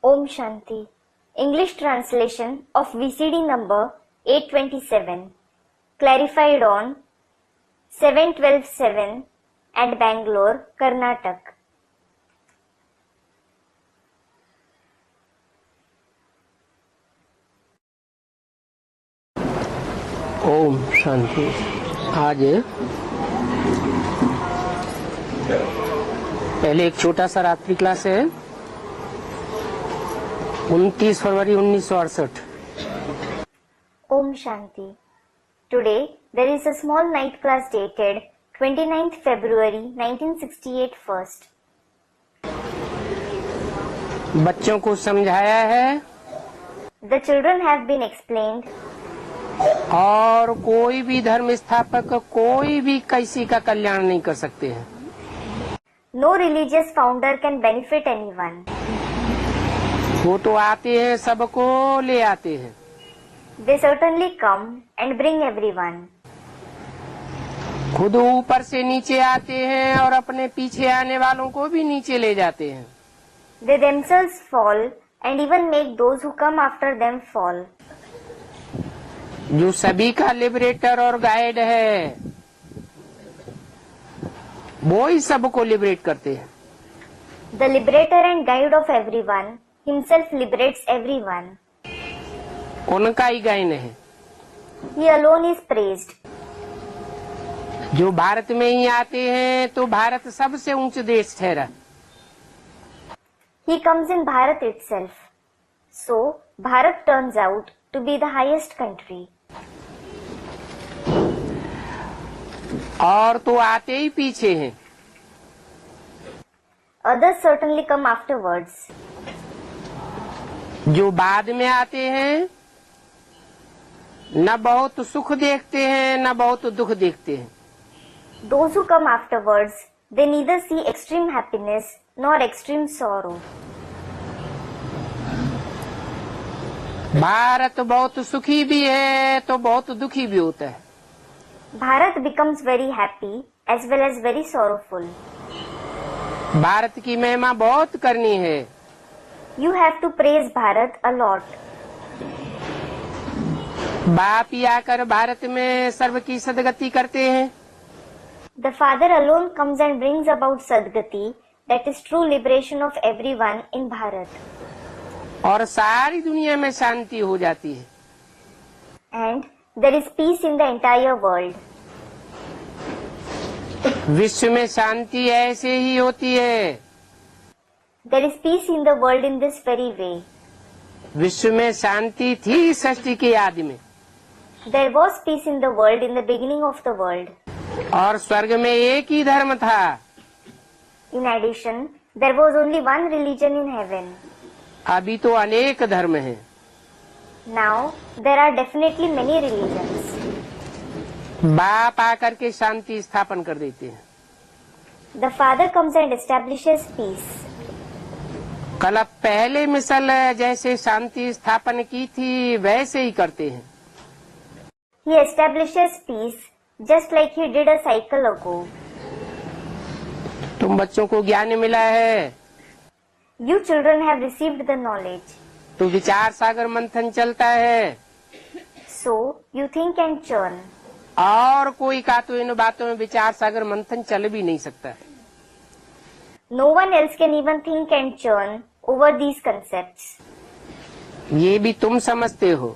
Om Shanti. English translation of VCD number 827, clarified on 7/12/7 at Bangalore, Karnataka. Om Shanti. आज पहले एक छोटा सा रात्रि क्लास है 29 फरवरी 1968। Om Shanti. Today there is a small night class dated 29th February 1968 first. बच्चों को समझाया है The children have been explained और कोई भी धर्म स्थापक कोई भी किसी का कल्याण नहीं कर सकते हैं। no religious founder can benefit anyone. वो तो आते हैं, सबको ले आते हैं। They certainly come and bring everyone. खुद ऊपर से नीचे आते हैं और अपने पीछे आने वालों को भी नीचे ले जाते हैं। They themselves fall and even make those who come after them fall. जो सभी का लिबरेटर और गाइड है वो ही सबको लिबरेट करते हैं। The liberator and guide of everyone himself liberates everyone. उनका ही गायन है। He alone is praised. जो भारत में ही आते हैं तो भारत सबसे ऊंच देश ठहरा। He comes in Bharat itself. So, Bharat turns out to be the highest country. और तो आते ही पीछे हैं। Others certainly come afterwards. जो बाद में आते हैं न बहुत सुख देखते हैं न बहुत दुख देखते हैं। Those who come afterwards, they neither see extreme happiness nor extreme sorrow. Bharat बहुत सुखी भी है तो बहुत दुखी भी होता है। Bharat becomes very happy as well as very sorrowful. Bharat की महिमा बहुत करनी है। You have to praise Bharat a lot. बाप ही आकर भारत में सर्व की सदगति करते हैं। The Father alone comes and brings about Sadgati, that is true liberation of everyone in Bharat. और सारी दुनिया में शांति हो जाती है। And there is peace in the entire world. विश्व में शांति ऐसे ही होती है। There is peace in the world in this very way. विश्व में शांति थी सृष्टि के आदि में। There was peace in the world in the beginning of the world. और स्वर्ग में एक ही धर्म था। In addition, there was only one religion in heaven. अभी तो अनेक धर्म हैं। Now, there are definitely many religions. बाप आकर के शांति स्थापन कर देते हैं। The Father comes and establishes peace. कल पहले मिसल जैसे शांति स्थापन की थी वैसे ही करते हैं। He establishes peace just like he did a cycle ago. तुम बच्चों को ज्ञान मिला है You children have received the knowledge. तो विचार सागर मंथन चलता है। So, you think and churn. और कोई का तो इन बातों में विचार सागर मंथन चल भी नहीं सकता। No one else can even think and churn over these concepts. ये भी तुम समझते हो।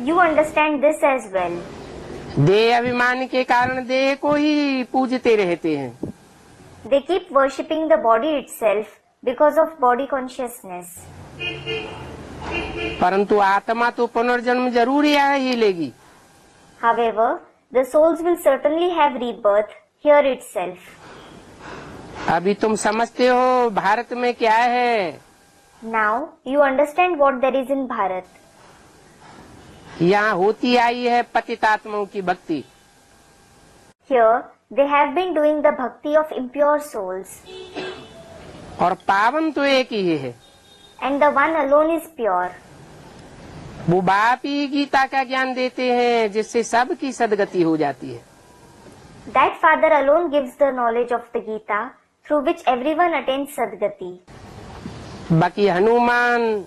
You understand this as well. देह अभिमान के कारण देह को ही पूजते रहते हैं। They keep worshipping the body itself because of body consciousness. परंतु आत्मा तो पुनर्जन्म जरूर ही लेगी। However, the souls will certainly have rebirth here itself. अभी तुम समझते हो भारत में क्या है। Now, you understand what there is in Bharat. यहाँ होती आई है पतितात्माओं की भक्ति। Here, they have been doing the bhakti of impure souls. और पावन तो एक ही है। And the one alone is pure. वो बाप ही गीता का ज्ञान देते हैं जिससे सबकी सदगति हो जाती है। That Father alone gives the knowledge of the Gita through which everyone attains Sadgati. बाकी हनुमान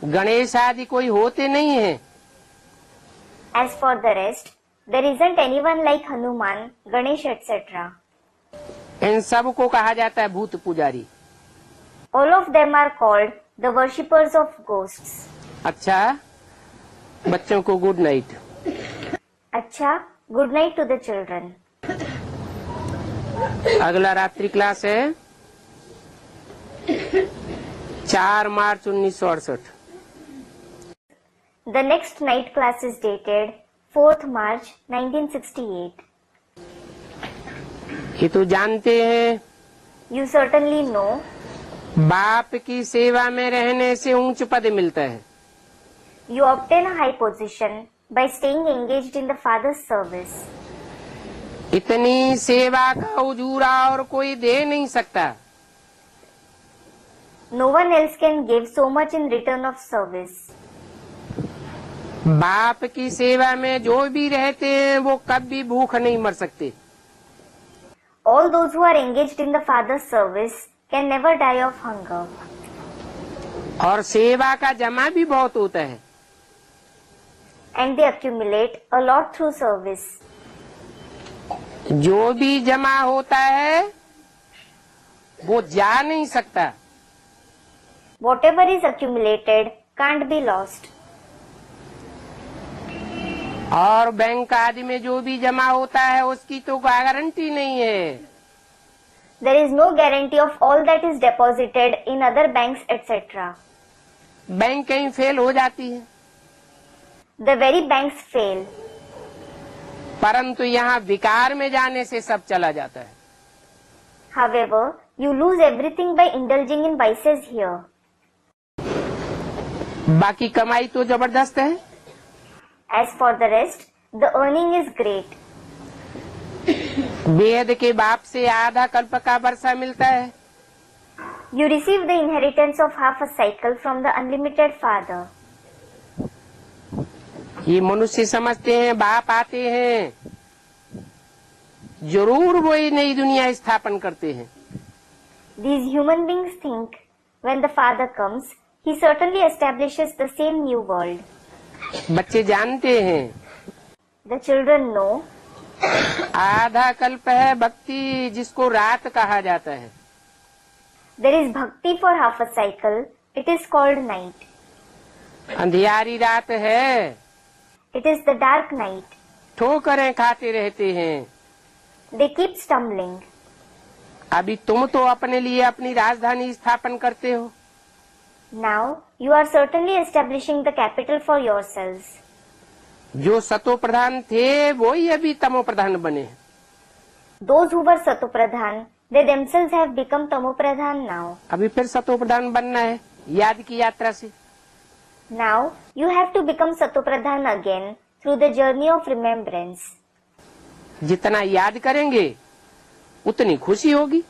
गणेश आदि कोई होते नहीं है। As for the rest, there isn't anyone like Hanuman, Ganesh, etc. इन सब को कहा जाता है भूत पुजारी। All of them are called the worshippers of ghosts. अच्छा, बच्चों को गुड नाइट। अच्छा, good night to the children. अगला रात्रि क्लास है 4 मार्च 1968। The next night class is dated 4th March 1968. ये तो जानते हैं, You certainly know बाप की सेवा में रहने से ऊंच पद मिलता है। you obtain a high position by staying engaged in the Father's service. इतनी सेवा का उजूरा और कोई दे नहीं सकता। No one else can give so much in return of service. बाप की सेवा में जो भी रहते हैं वो कभी भूख नहीं मर सकते। All those who are engaged in the Father's service can never die of hunger. और सेवा का जमा भी बहुत होता है। And they accumulate a lot through service. जो भी जमा होता है वो जा नहीं सकता। Whatever is accumulated can't be lost. और बैंक आदि में जो भी जमा होता है उसकी तो गारंटी नहीं है। There is no guarantee of all that is deposited in other banks, etc. Bank कहीं फेल हो जाती है, The very banks fail. परंतु यहाँ विकार में जाने से सब चला जाता है। However, you lose everything by indulging in vices here. बाकी कमाई तो जबरदस्त है। As for the rest, the earning is great. वेद के बाप से आधा कल्प का वर्षा मिलता है। You receive the inheritance of half a cycle from the unlimited Father. ये मनुष्य समझते हैं बाप आते हैं जरूर वो ये नई दुनिया स्थापन करते हैं। These human beings think when the Father comes, He certainly establishes the same new world. बच्चे जानते हैं The children know आधा कल्प है भक्ति जिसको रात कहा जाता है। there is bhakti for half a cycle. It is called night. अंधियारी रात है, It is the dark night. ठोकरें खाते रहते हैं। They keep stumbling. अभी तुम तो अपने लिए अपनी राजधानी स्थापन करते हो। Now you are certainly establishing the capital for yourselves. जो सतो प्रधान थे वो ही अभी तमो प्रधान बने। Those who were Satopradhan, they themselves have become Tamopradhan now. अभी फिर सतो प्रधान बनना है याद की यात्रा से। Now you have to become Satopradhan again through the journey of remembrance. जितना याद करेंगे उतनी खुशी होगी।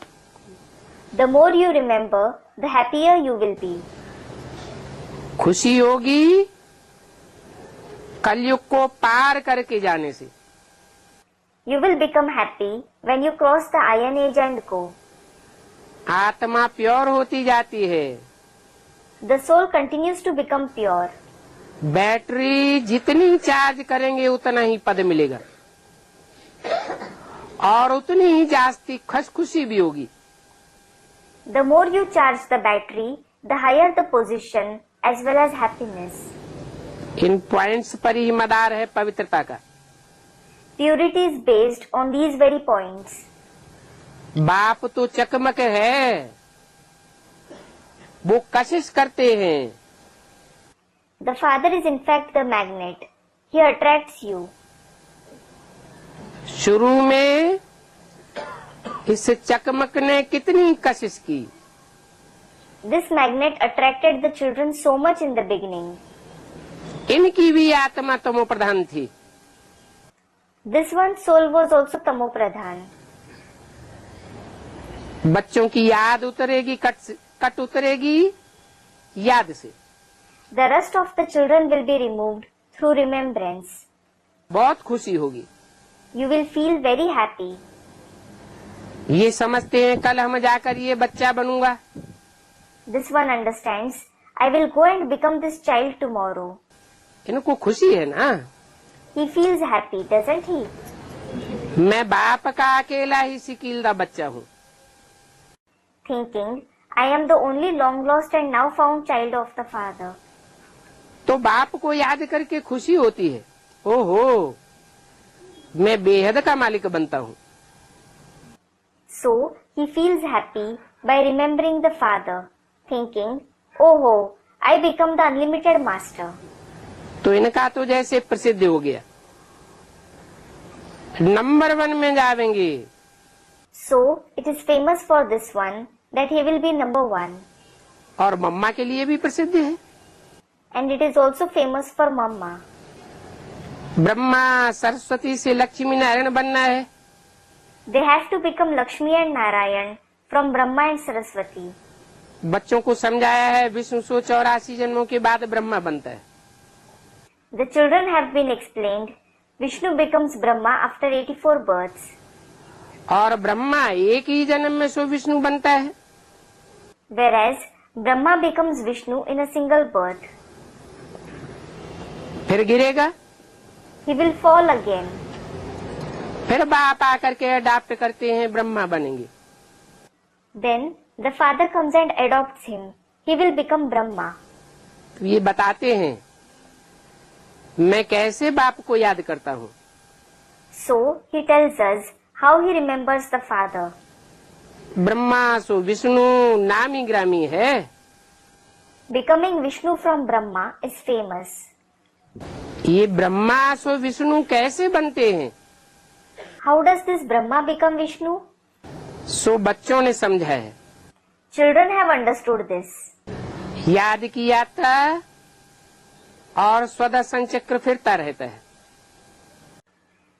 The more you remember, the happier you will be. खुशी होगी कलयुग को पार करके जाने से। You will become happy when you cross the Iron Age and go. आत्मा प्योर होती जाती है। The soul continues to become pure. Battery जितनी चार्ज करेंगे उतना ही पद मिलेगा और उतनी ही जास्ती खुशी भी होगी। The more you charge the battery, the higher the position as well as happiness. In points पर ही मदार है पवित्रता का। Purity is based on these very points. बाप तो चकमक है, वो कशिश करते हैं। The Father is in fact the magnet. He attracts you. शुरू में इस चकमक ने कितनी कशिश की। This magnet attracted the children so much in the beginning. इनकी भी आत्मा तमो प्रधान थी। This one's soul was also Tamopradhan. बच्चों की याद उतरेगी, कट उतरेगी याद से। The rust of the children will be removed through remembrance. बहुत खुशी होगी। You will feel very happy. ये समझते हैं कल हम जाकर ये बच्चा बनूंगा। this one understands, I will go and become this child tomorrow. इनको खुशी है ना? He feels happy, doesn't he? मैं बाप का अकेला ही सिकीलदा बच्चा हूँ। Thinking, I am the only long lost and now found child of the Father. तो बाप को याद करके खुशी होती है, ओहो मैं बेहद का मालिक बनता हूँ। So he feels happy by remembering the Father, thinking, oh, I become the unlimited master. तो इनका तो जैसे प्रसिद्ध हो गया, नंबर 1 में जावेंगे। So it is famous for this one that he will be number 1. और मम्मा के लिए भी प्रसिद्ध है। And it is also famous for Mama. Brahma Saraswati से लक्ष्मी नारायण बनना है। They have to become Lakshmi and Narayan from Brahma and Saraswati. बच्चों को समझाया है विष्णु 184 जन्मों के बाद ब्रह्मा बनता है। The children have been explained. Vishnu becomes Brahma after 84 births. और ब्रह्मा एक ही जन्म में सो विष्णु बनता है। Whereas Brahma becomes Vishnu in a single birth. फिर गिरेगा, He will fall again. फिर बाप आकर के अडॉप्ट करते हैं, ब्रह्मा बनेंगे। Then the father comes and adopts him. He will become Brahma. तो ये बताते हैं मैं कैसे बाप को याद करता हूँ। So he tells us how he remembers the father. Brahma सो विष्णु नामी ग्रामी है। Becoming Vishnu from Brahma is famous. ये ब्रह्मा सो विष्णु कैसे बनते हैं? How does this Brahma become Vishnu? सो बच्चों ने समझा है। Children have understood this. याद की यात्रा और स्वदर्शन चक्र फिरता रहता है।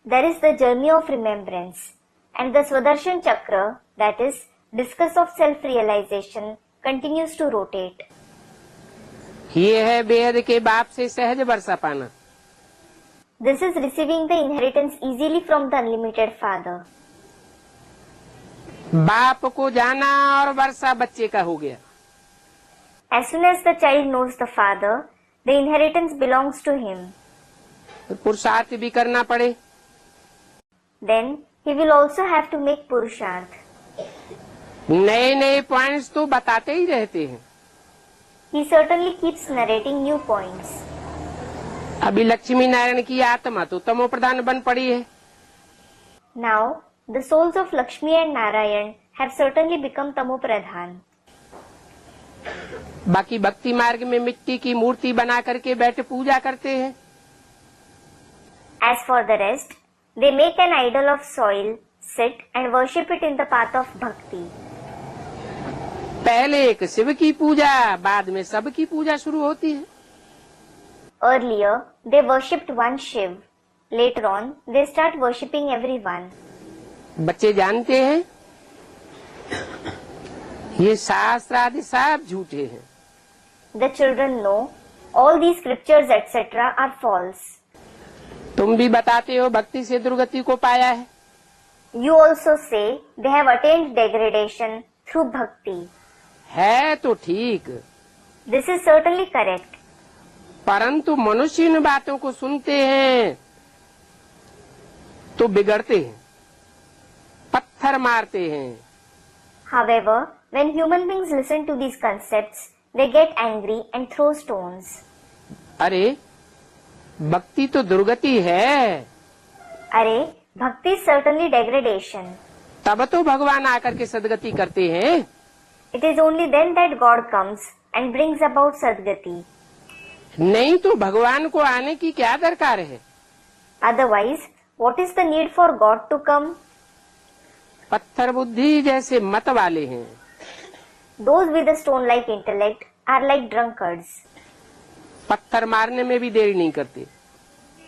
There is the journey of remembrance and the Swaдаrshan Chakra, that is, discus of self-realization, continues to rotate. ये है बेहद के बाप से सहज वर्षा पाना। This is receiving the inheritance easily from the unlimited Father. बाप को जाना और वर्षा बच्चे का हो गया। As soon as the child knows the Father, the inheritance belongs to him. पुरुषार्थ भी करना पड़े। Then he will also have to make Purusharth. नए नए पॉइंट्स तो बताते ही रहते हैं। He certainly keeps narrating new points. अभी लक्ष्मी नारायण की आत्मा तो तमो प्रधान बन पड़ी है। Now, the souls of Lakshmi and Narayan have certainly become Tamo Pradhan. बाकी भक्ति मार्ग में मिट्टी की मूर्ति बना करके बैठे पूजा करते हैं। As for the rest, they make an idol of soil, sit and worship it in the path of bhakti. पहले एक शिव की पूजा, बाद में सब की पूजा शुरू होती है। Earlier, they worshipped one Shiv. Later on, they start worshipping everyone. बच्चे जानते हैं ये शास्त्र आदि सब झूठे हैं। The children know all these scriptures etc. are false. तुम भी बताते हो भक्ति से दुर्गति को पाया है। You also say they have attained degradation through bhakti. है तो ठीक, This is certainly correct. परंतु मनुष्य इन बातों को सुनते हैं तो बिगड़ते हैं, पत्थर मारते हैं। However, when human beings listen to these concepts, they get angry and throw stones. अरे भक्ति तो दुर्गति है। अरे, bhakti is certainly degradation. तब तो भगवान आकर के सदगति करते हैं। It is only then that God comes and brings about Sadgati. नहीं तो भगवान को आने की क्या दरकार है? Otherwise, what is the need for God to come? पत्थर बुद्धि जैसे मत वाले हैं। Those with a stone-like intellect are like drunkards. पत्थर मारने में भी देरी नहीं करते।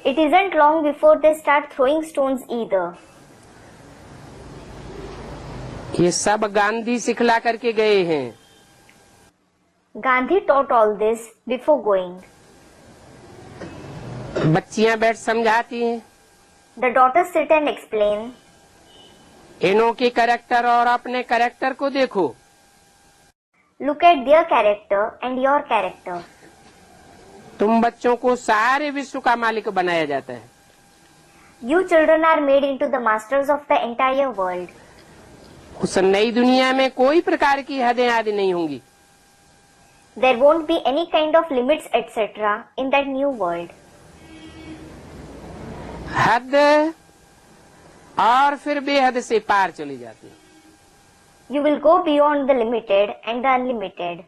It isn't long before they start throwing stones either. ये सब गांधी सिखला करके गए हैं। Gandhi taught all this before going. बच्चियां बैठ समझाती हैं। The daughters sit and explain. इनों के कैरेक्टर और अपने कैरेक्टर को देखो। look at their character and your character. तुम बच्चों को सारे विश्व का मालिक बनाया जाता है। You children are made into the masters of the entire world. उस नई दुनिया में कोई प्रकार की हदें आदि नहीं होंगी। There won't be any kind of limits etc. in that new world. हद और फिर बेहद से पार चली जाती है। You will go beyond the limited and the unlimited.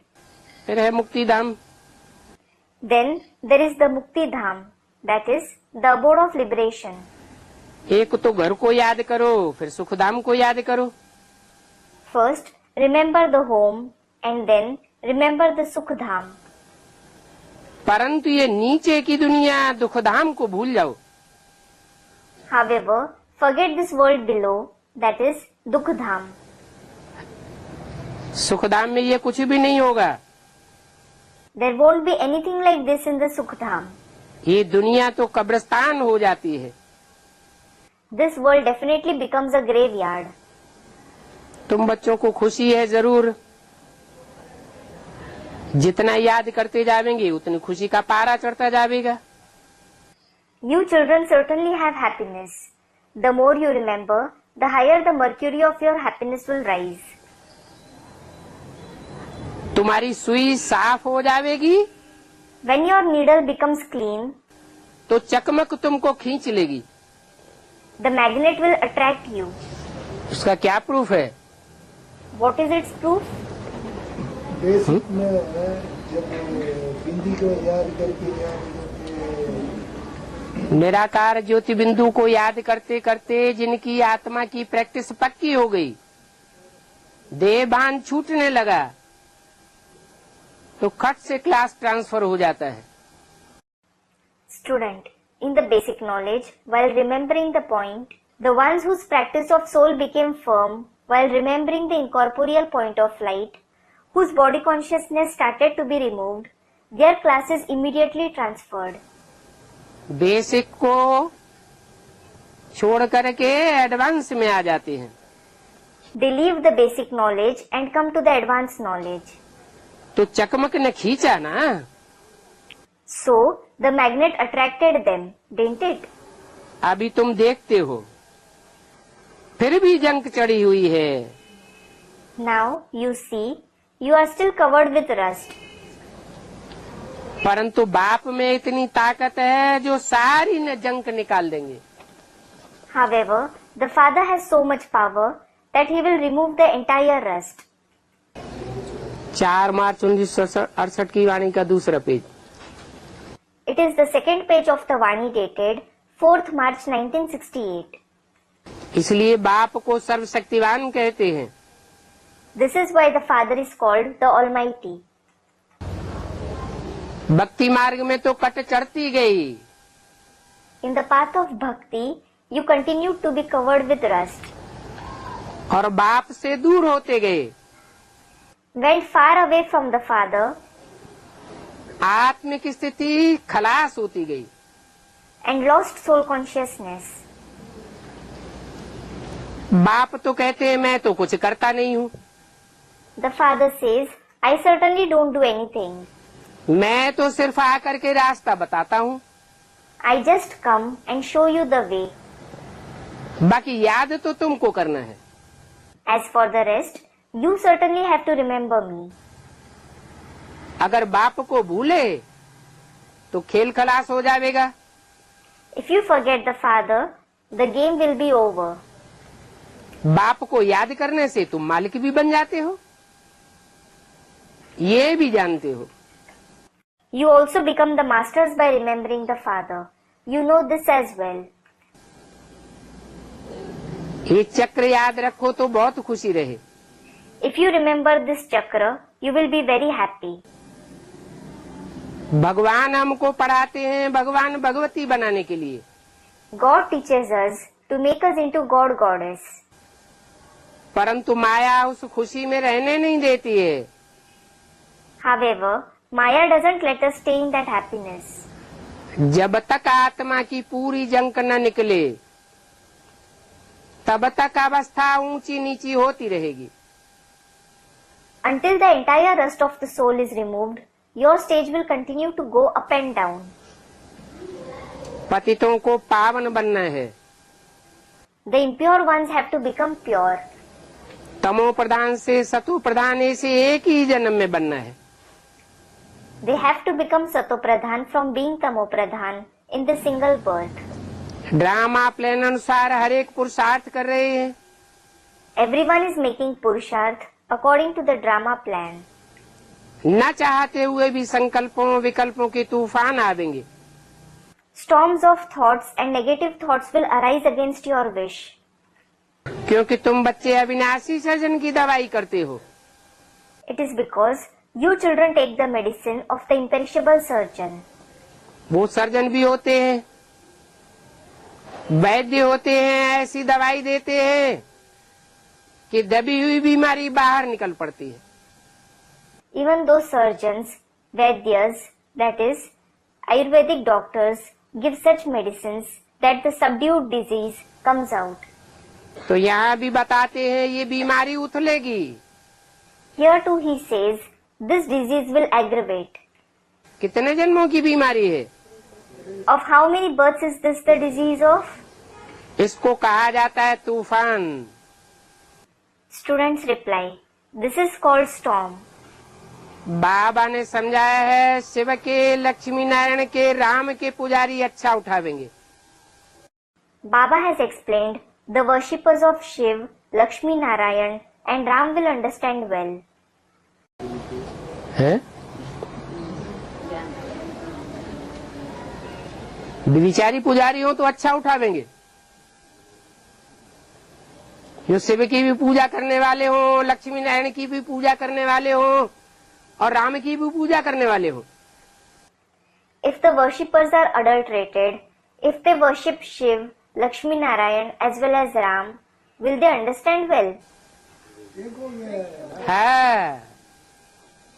फिर है मुक्ति धाम। Then there is the Mukti Dham, that is the abode of liberation. एक तो घर को याद करो, फिर सुखधाम को याद करो। First, remember the home and then remember the Sukh Dham. परंतु ये नीचे की दुनिया दुखधाम को भूल जाओ। However, forget this world below, that is Dukh Dham. Sukhdham में ये कुछ भी नहीं होगा। There won't be anything like this in the Sukh Dham. ये दुनिया तो कब्रिस्तान हो जाती है। This world definitely becomes a graveyard. तुम बच्चों को खुशी है जरूर। जितना याद करते जाएंगे उतनी खुशी का पारा चढ़ता जाएगा। You children certainly have happiness. The more you remember, the higher the mercury of your happiness will rise. तुम्हारी सुई साफ हो जाएगी When your needle becomes clean, तो चकमक तुमको खींच लेगी। the magnet will attract you. उसका क्या प्रूफ है? What is its proof? Basic में है, जब बिंदी को याद करके निराकार ज्योति बिंदु को याद करते करते जिनकी आत्मा की प्रैक्टिस पक्की हो गई, देह भान छूटने लगा, तो खट से क्लास ट्रांसफर हो जाता है। Student, in the basic knowledge, while remembering the point, the ones whose practice of soul became firm while remembering the incorporeal point of light, whose body consciousness started to be removed, their class is immediately transferred. Basic को छोड़ करके advance में आ जाते हैं। They leave the basic knowledge and come to the advanced knowledge. तो चकमक ने खींचा ना। So, the magnet attracted them, didn't it? अभी तुम देखते हो, फिर भी जंग चढ़ी हुई है। Now, you see, you are still covered with rust. परंतु बाप में इतनी ताकत है जो सारी न जंक निकाल देंगे। However, the Father has so much power that he will remove the entire rust. 4 मार्च 1968 की वाणी का दूसरा page. It is the second page of the Vani dated 4th March 1968. इसलिए बाप को सर्वशक्तिवान कहते हैं। This is why the Father is called the Almighty. भक्ति मार्ग में तो कट चढ़ती गई, In the path of bhakti, you continue to be covered with rust. और बाप से दूर होते गए। Went far away from the Father आत्मिक स्थिति खलास होती गई। and lost soul consciousness. बाप तो कहते हैं मैं तो कुछ करता नहीं हूँ, The Father says, I certainly don't do anything. मैं तो सिर्फ आकर के रास्ता बताता हूँ, I just come and show you the way. बाकी याद तो तुमको करना है। As for the rest, you certainly have to remember me. अगर बाप को भूले तो खेल खलास हो जाएगा। If you forget the Father, the game will be over. बाप को याद करने से तुम मालिक भी बन जाते हो, ये भी जानते हो। You also become the masters by remembering the Father. You know this as well. ये चक्र याद रखो तो बहुत खुशी रहे। If you remember this chakra, you will be very happy. भगवान हमको पढ़ाते हैं भगवान भगवती बनाने के लिए। God teaches us to make us into God Goddess. परंतु माया उस खुशी में रहने नहीं देती है। However, Maya doesn't let us stay in that happiness. जब तक आत्मा की पूरी जंक न निकले तब तक अवस्था ऊंची नीची होती रहेगी। Until the entire rust of the soul is removed, your stage will continue to go up and down. पतितों को पावन बनना है, The impure ones have to become pure. तमो प्रधान से सतो प्रधान ऐसे एक ही जन्म में बनना है। They have to become Sato Pradhan from being Tamo Pradhan in the single birth. Drama plan अनुसार हर एक पुरुषार्थ कर रहे हैं। Everyone is making Purusharth according to the drama plan. न चाहते हुए भी संकल्पों विकल्पों के तूफान आवेंगे। Storms of thoughts and negative thoughts will arise against your wish. क्योंकि तुम बच्चे अविनाशी सर्जन की दवाई करते हो। It is because you children take the medicine of the imperishable surgeon. वो सर्जन भी होते हैं, वैद्य होते हैं, ऐसी दवाई देते हैं कि दबी हुई बीमारी बाहर निकल पड़ती है। Even those surgeons, Vaidyas, that is, Ayurvedic doctors, give such medicines that the subdued disease comes out. तो यहाँ भी बताते हैं ये बीमारी उथलेगी। Here too he says, this disease will aggravate. कितने जन्मों की बीमारी है? Of how many births is this the disease of? इसको कहा जाता है तूफान। Students reply, this is called storm. बाबा ने समझाया है शिव के, लक्ष्मी नारायण के, राम के पुजारी अच्छा उठावेंगे। Baba has explained, the worshippers of Shiv, Lakshmi Narayan and Ram will understand well. है? विचारी पुजारी हो तो अच्छा उठावेंगे। जो शिव की भी पूजा करने वाले हो, लक्ष्मी नारायण की भी पूजा करने वाले हो और राम की भी पूजा करने वाले हो। If the worshippers are adulterated, if they worship Shiv, Lakshmi Narayan as well as Ram, will they understand well? है,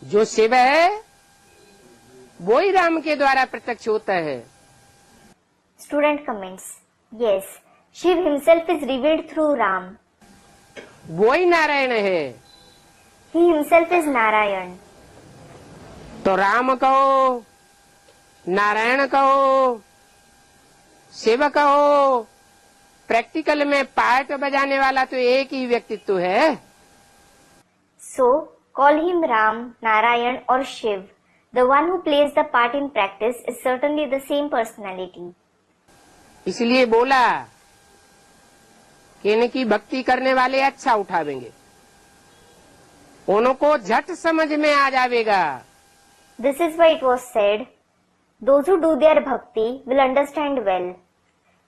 जो शिव है वो ही राम के द्वारा प्रत्यक्ष होता है। Student comments, yes, Shiv himself is revealed through Ram. वो ही नारायण है। He himself is Narayan. तो राम कहो, नारायण कहो, शिव कहो, प्रैक्टिकल में पार्ट बजाने वाला तो एक ही व्यक्तित्व है। So, call him Ram, Narayan or Shiv. The one who plays the part in practice is certainly the same personality. इसलिए बोला कि इनकी भक्ति करने वाले अच्छा उठावेंगे, उनको झट समझ में आ जाएगा। This is why it was said, those who do their bhakti will understand well.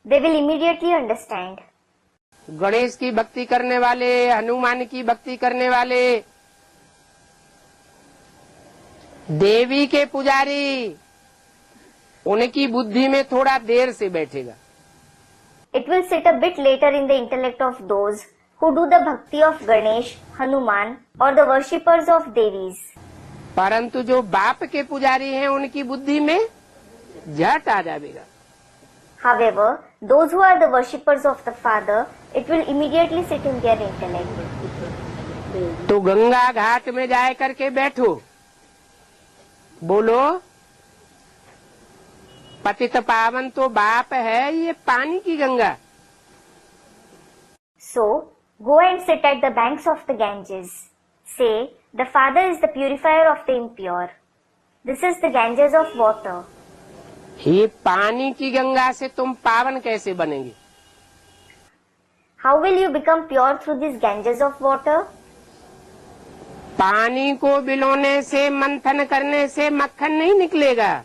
They will immediately understand. Ganesh की भक्ति करने वाले, हनुमान की भक्ति करने वाले, देवी के पुजारी, उनकी बुद्धि में थोड़ा देर से बैठेगा। It will sit a bit later in the intellect of those who do the bhakti of Ganesh, Hanuman or the worshippers of Devis. परंतु जो बाप के पुजारी हैं उनकी बुद्धि में झट आ जाएगा। However, those who are the worshippers of the Father, it will immediately sit in their intellect. तो गंगा घाट में जाए करके बैठो, बोलो पतित पावन तो बाप है, ये पानी की Ganga. So, go and sit at the banks of the Ganges. Say, the Father is the purifier of the impure. This is the Ganges of water. ये पानी की गंगा से तुम पावन कैसे बनेंगे? How will you become pure through these Ganges of water? पानी को बिलोने से, मंथन करने से मक्खन नहीं निकलेगा।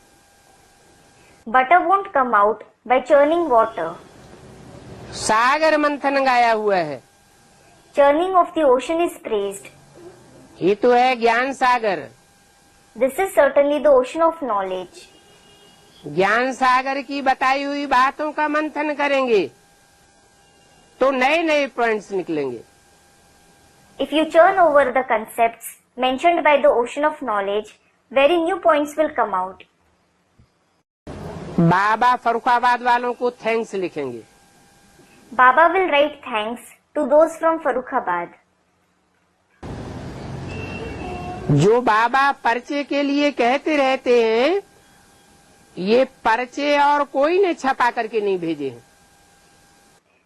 Butter won't come out by churning water. सागर मंथन गाया हुआ है। Churning of the ocean is praised. ये तो है ज्ञान सागर। This is certainly the ocean of knowledge. ज्ञान सागर की बताई हुई बातों का मंथन करेंगे तो नए नए पॉइंट्स निकलेंगे। If you churn over the concepts mentioned by the ocean of knowledge, very new points will come out. बाबा फरुखाबाद वालों को थैंक्स लिखेंगे। Baba will write thanks to those from Farrukhabad. जो बाबा पर्चे के लिए कहते रहते हैं, ये पर्चे और कोई ने छपा करके नहीं भेजे हैं।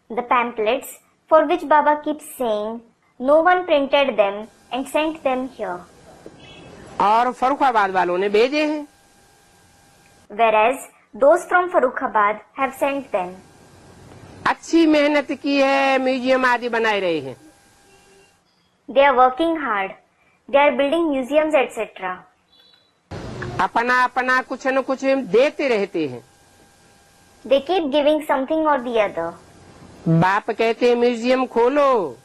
The pamphlets for which Baba keeps saying, no one printed them and sent them here. और फर्रुखाबाद वालों ने भेजे हैं। Whereas those from Farrukhabad have sent them. अच्छी मेहनत की है, म्यूजियम आदि बनाए रहे हैं। They are working hard. They are building museums, etc. अपना अपना कुछ न कुछ देते रहते हैं। They keep giving something or the other. बाप कहते हैं म्यूजियम खोलो।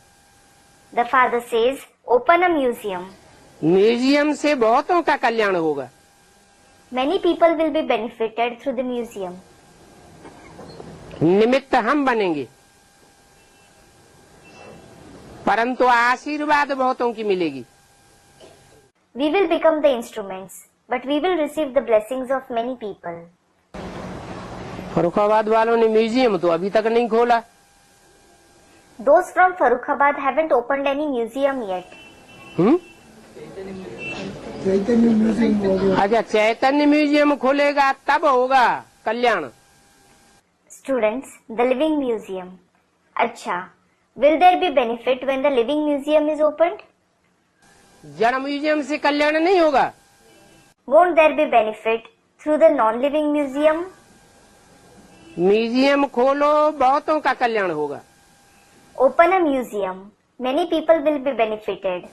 The father says, open a museum. Museum से बहुतों का कल्याण होगा। Many people will be benefited through the museum. निमित्त हम बनेंगे, परंतु आशीर्वाद बहुतों की मिलेगी। We will become the instruments, but we will receive the blessings of many people. Farrukhabad वालों ने म्यूजियम तो अभी तक नहीं खोला। Those from Farrukhabad haven't opened any museum yet. Chaitanya museum हो गया। अच्छा, चैतन्य म्यूजियम खोलेगा तब होगा कल्याण। Students, the living museum. Acha, will there be benefit when the living museum is opened? जड़ म्यूजियम से कल्याण नहीं होगा। Won't there be benefit through the non-living museum? Museum खोलो, बहुतों का कल्याण होगा। Open a museum. Many people will be benefited.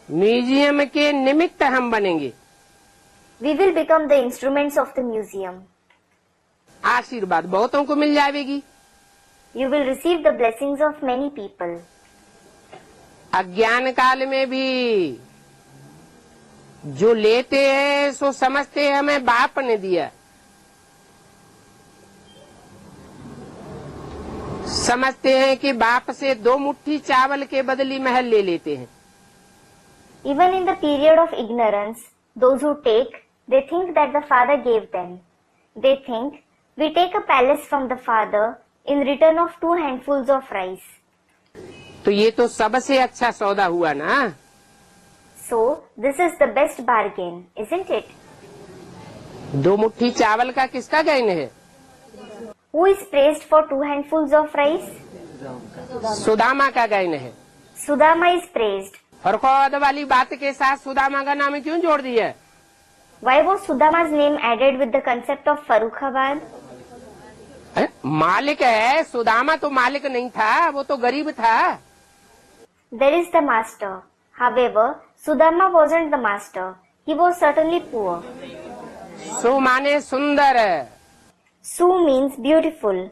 Museum के निमित्त हम बनेंगे। We will become the instruments of the museum. आशीर्वाद बहुतों को मिल जाएगी। You will receive the blessings of many people. अज्ञान काल में भी जो लेते हैं सो समझते हैं हमें बाप ने दिया, समझते हैं कि बाप से 2 मुट्ठी चावल के बदली महल ले लेते हैं। Even in the period of ignorance, those who take, they think that the Father gave them. They think, we take a palace from the Father in return of 2 handfuls of rice. तो ये तो सबसे अच्छा सौदा हुआ ना। So, this is the best bargain, isn't it? 2 मुट्ठी चावल का किसका गैन है? Who is praised for 2 handfuls of rice? Sudama का गैन है। Sudama is praised. फर्रुखाबाद वाली बात के साथ सुदामा का नाम क्यों जोड़ दिया? Why was Sudama's name added with the concept of Farrukhabad? मालिक है, सुदामा तो मालिक नहीं था, वो तो गरीब था। There is the master. However, Sudama wasn't the master. He was certainly poor. सु माने सुंदर, Su means beautiful.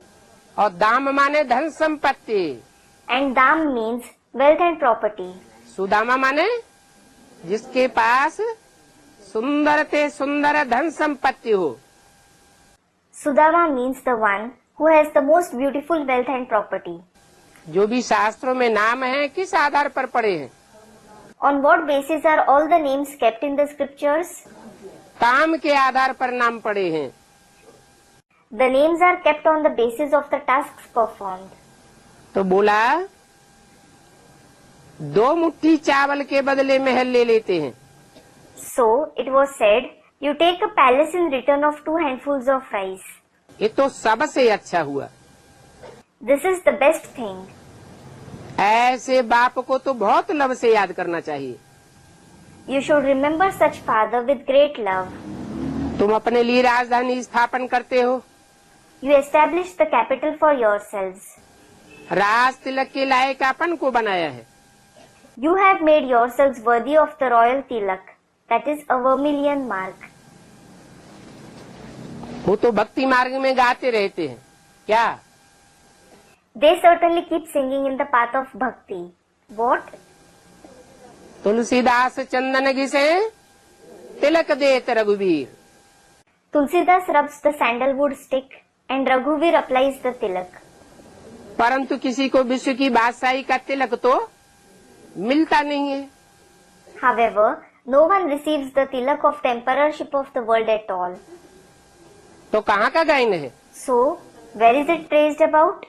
और दाम माने धन संपत्ति। And Dam means wealth and property. Sudama माने जिसके पास सुंदर ते सुंदर धन संपत्ति हो। Sudama means the one who has the most beautiful wealth and property. जो भी शास्त्रों में नाम है किस आधार पर पड़े हैं? On what basis are all the names kept in the scriptures? काम के आधार पर नाम पड़े हैं। The names are kept on the basis of the tasks performed. तो बोला 2 मुट्ठी चावल के बदले महल ले लेते हैं। So, it was said, you take a palace in return of 2 handfuls of rice. ये तो सबसे अच्छा हुआ। This is the best thing. ऐसे बाप को तो बहुत लव से याद करना चाहिए। You should remember such father with great love. तुम अपने लिए राजधानी स्थापन करते हो, You establish the capital for yourselves. Raj Tilak के लायक अपन को बनाया है। You have made yourselves worthy of the royal tilak, that is a vermilion mark. वो तो भक्ति मार्ग में गाते रहते हैं क्या? They certainly keep singing in the path of bhakti. What? Tulsidas चंदन घिसे तिलक देत रघुवीर। Tulsidas rubs the sandalwood stick and Raghuvir applies the tilak. परंतु किसी को विश्व की बादशाही का तिलक तो मिलता नहीं है। However, no one receives the tilak of the emperorship of the world at all. तो कहाँ का गायन है? So, where is it praised about?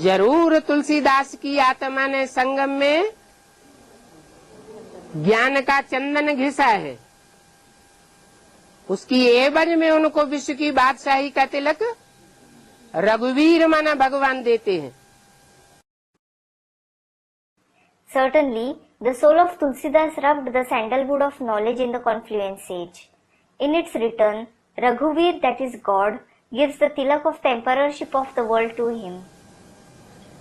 जरूर तुलसीदास की आत्मा ने संगम में ज्ञान का चंदन घिसा है, उसकी एवज में उनको विश्व की बादशाही का तिलक रघुवीर माना भगवान देते हैं। Certainly, the soul of Tulsidas rubbed the sandalwood of knowledge in the confluence sage. In its return, Raghuveer, that is God, gives the tilak of the emperorship of the world to him.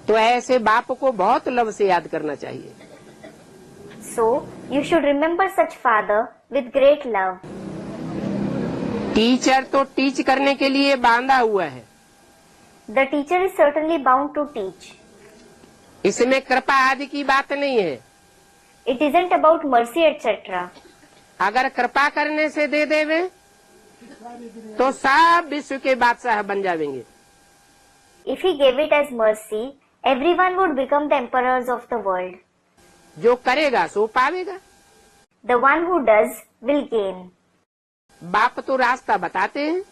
तो ऐसे बाप को बहुत love से याद करना चाहिए। So, you should remember such father with great love. Teacher तो टीच करने के लिए बांधा हुआ है। The teacher is certainly bound to teach. इसमें कृपा आदि की बात नहीं है। It isn't about mercy, etc. अगर कृपा करने से दे देवे तो सब विश्व के बादशाह बन जाएंगे। If he gave it as mercy, everyone would become the emperors of the world. जो करेगा सो पावेगा। The one who does will gain. बाप तो रास्ता बताते हैं।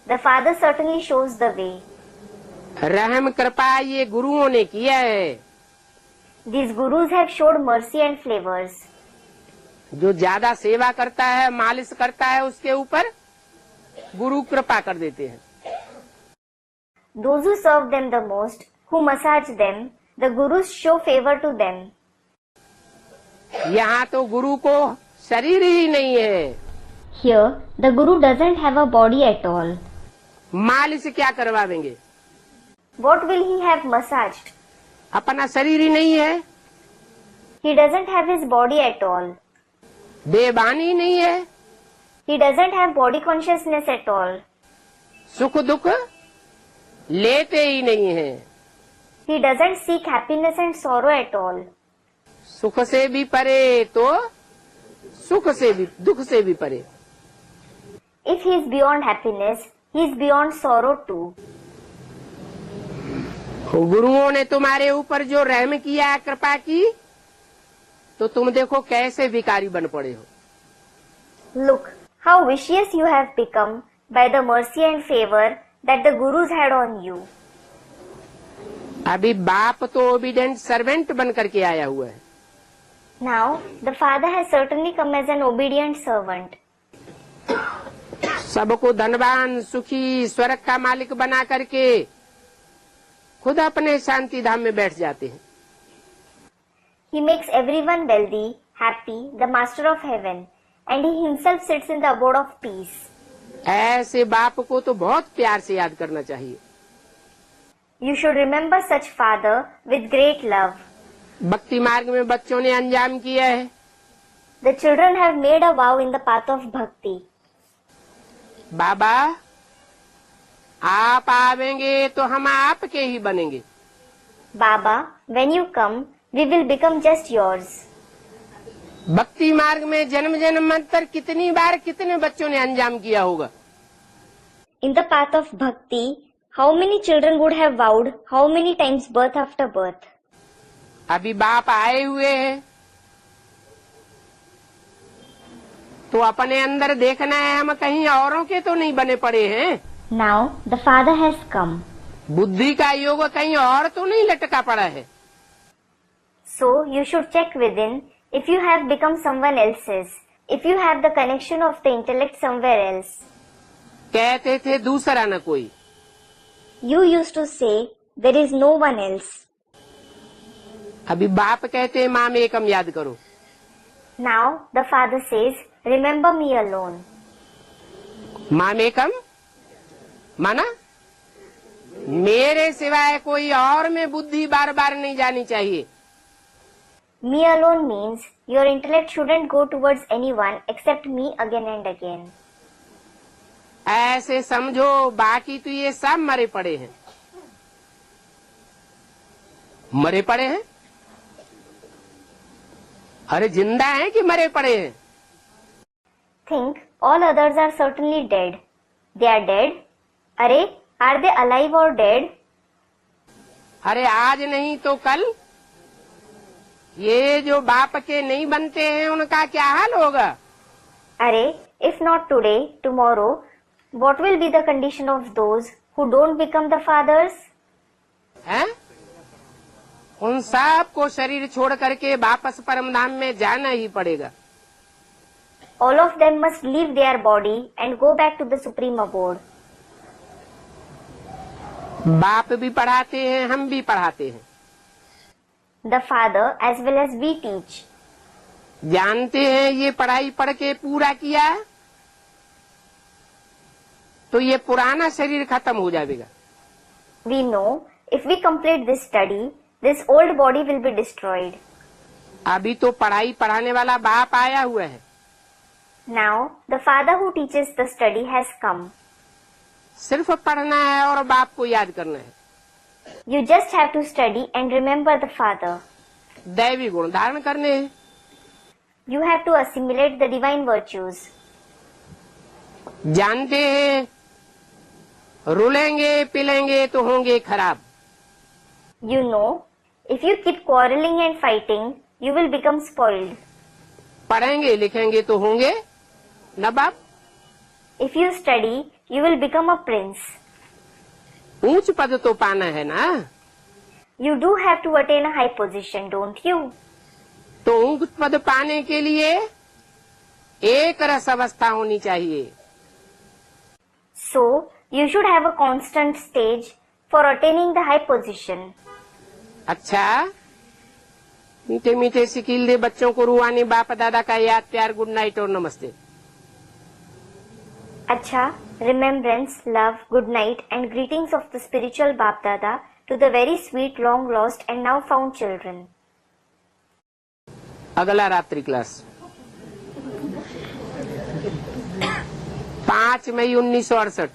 The father certainly shows the way. रहम कृपा ये गुरुओं ने किया है। These gurus have showed mercy and flavors. जो ज्यादा सेवा करता है, मालिश करता है, उसके ऊपर गुरु कृपा कर देते हैं। Those who serve them the most, who massage them, the gurus show favor to them. यहाँ तो गुरु को शरीर ही नहीं है। Here, the guru doesn't have a body at all. मालिश क्या करवाएंगे? What will he have massaged? अपना शरीर ही नहीं है। He doesn't have his body at all. देवान ही नहीं है। He doesn't have body consciousness at all. सुख दुख लेते ही नहीं है। He doesn't seek happiness and sorrow at all. सुख से भी परे तो सुख से भी दुख से भी परे। If he is beyond happiness, he is beyond sorrow too. गुरुओं ने तुम्हारे ऊपर जो रहम किया, कृपा की, तो तुम देखो कैसे विकारी बन पड़े हो। Look how vicious you have become by the mercy and favor that the gurus had on you. अभी बाप तो ओबीडेंट सर्वेंट बन करके आया हुआ है। Now, the father has certainly come as an obedient servant. सबको धनवान, सुखी, स्वर्ग का मालिक बना करके खुद अपने शांति धाम में बैठ जाते हैं। He makes everyone wealthy, happy, the master of heaven, and he himself sits in the abode of peace. ऐसे बाप को तो बहुत प्यार से याद करना चाहिए। You should remember such father with great love. भक्ति मार्ग में बच्चों ने अंजाम किया है। The children have made a vow in the path of bhakti. बाबा आप आवेंगे तो हम आपके ही बनेंगे। Baba, when you come, we will become just yours. भक्ति मार्ग में जन्म जन्मांतर कितनी बार कितने बच्चों ने अंजाम किया होगा। In the path of bhakti, how many children would have vowed, how many times birth after birth? अभी बाप आए हुए हैं तो अपने अंदर देखना है, हम कहीं औरों के तो नहीं बने पड़े हैं। Now, the father has come. बुद्धि का योग कहीं और तो नहीं लटका पड़ा है। So, you should check within if you have become someone else's, if you have the connection of the intellect somewhere else. कहते थे दूसरा न कोई। You used to say, there is no one else. अभी बाप कहते हैं माम एकम याद करो। Now, the father says, remember me alone. माम एकम माना मेरे सिवाय कोई और में बुद्धि बार बार नहीं जानी चाहिए। Me alone means your intellect shouldn't go towards anyone except me again and again. ऐसे समझो, बाकी तो ये सब मरे पड़े हैं। मरे पड़े हैं? अरे जिंदा हैं कि मरे पड़े हैं? Think all others are certainly dead. They are dead. अरे, are they alive or dead? अरे आज नहीं तो कल ये जो बाप के नहीं बनते हैं उनका क्या हाल होगा? अरे, if not today, tomorrow, what will be the condition of those who don't become the fathers? हैं? उन सब को शरीर छोड़ करके वापस परम धाम में जाना ही पड़ेगा। All of them must leave their body and go back to the supreme abode. बाप भी पढ़ाते हैं, हम भी पढ़ाते हैं। The father as well as we teach. जानते हैं ये पढ़ाई पढ़ के पूरा किया तो ये पुराना शरीर खत्म हो जाएगा। We know if we complete this study, this old body will be destroyed. अभी तो पढ़ाई पढ़ाने वाला बाप आया हुआ है। Now, the father who teaches the study has come. सिर्फ पढ़ना है और बाप को याद करना है। You just have to study and remember the father. दैवी गुण धारण करने हैं। You have to assimilate the divine virtues. जानते हैं रुलेंगे पिलेंगे तो होंगे खराब। You know, if you keep quarreling and fighting, you will become spoiled. पढ़ेंगे लिखेंगे तो होंगे नवाब। If you study, you will become a prince. ऊंच पद तो पाना है ना। You do have to attain a high position, don't you? तो ऊंच पद पाने के लिए एक रस अवस्था होनी चाहिए। So, you should have a constant stage for attaining the high position. अच्छा मीठे मीठे सिकील दे बच्चों को रूहानी बाप दादा का याद प्यार गुड नाइट और नमस्ते। Acha, remembrance, love, good night and greetings of the spiritual Bap Dada to the very sweet, long lost and now found children. अगला रात्रि class 5 May 1968।